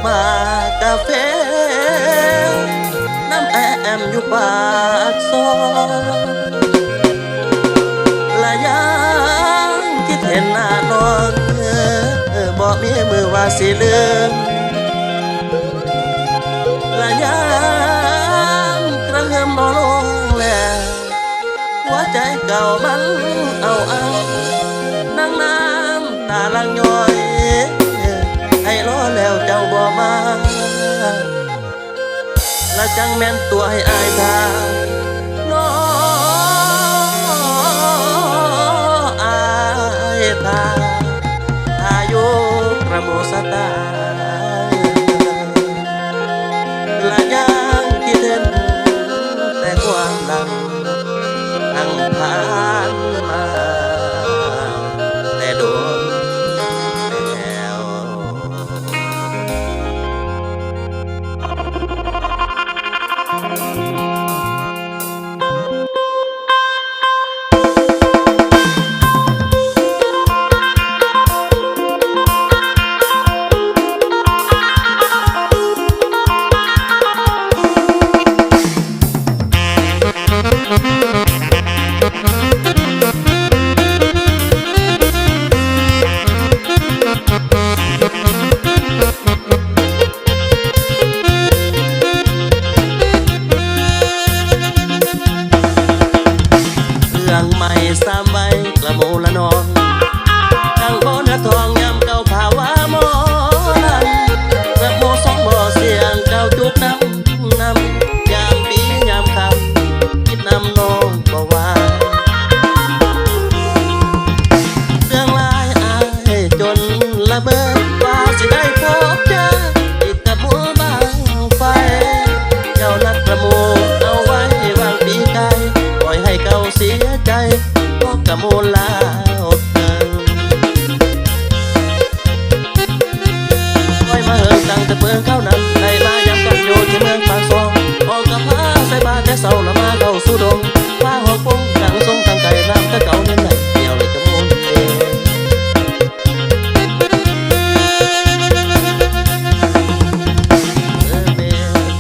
ป่ากาแฟน้ำแอมอยู่ปากซอยละยังคิดเห็นหน้าน้องบอกมีมือว่าสิลืมละยังกระเฮือมนอนลงแล้วหัวใจเก่ามันเอานั่งน้ำตาลังย้อยให้รอแล้วเจ้าบ่มาและจังแม่นตัวให้อายทางน้ออายทางอายุกระโมสตาและยังคิดเห็นแต่ความดังทั้งผ่านมาแต่โดนแล้ว เครื่องใหม่สามใบกระโมละนองตั้งโบนะทองยำเก่าภาวะมอลันกระโมสองบ่อเสียงเก่าจุกนำยามปียามคำคิดนำน้องบ่ว่าเรื่องลายอายจนละเบิดว่าสิได้พบเจออีกกับมัวบางไฟเจ้านัดกระโมเอาไว้วางปีกายปล่อยให้เก่าเสียใจเพราะกระโมลาวเกินปล่อยมาเหิงตั้งแต่เปิงเข้านั้นได้มายำกันอยู่ที่เมืองปากซองออกกับผ้าใส่บาตรแต่เศร้าละมาเข้าสู่ดงผ้าหอกปงหนังทรงทางไก่น้ำตะเก่าเน้นไหลเกี่ยวเลยกระโมเอง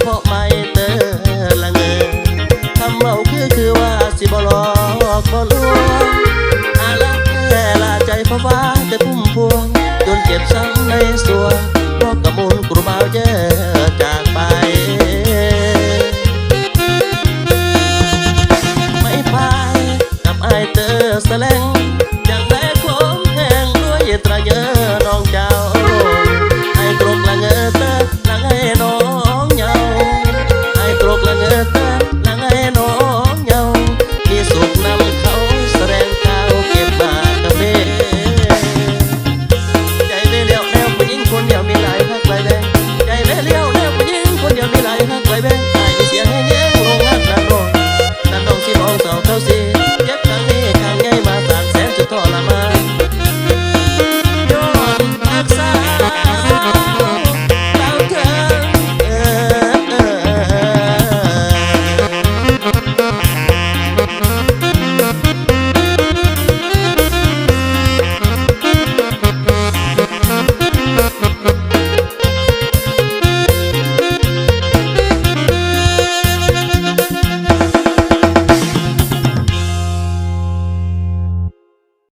เพราะไม่เตอละเงอคำเมาคือว่าสิบ่หลอกบ่ลวงอาลักแค่ลาใจเพราะว่าแต่พุ่มพวงจนเจ็บช้ำในสวงเพราะกระมุนกรุบ่าวแย่จากไปไม่พายกับอายเตอแสลง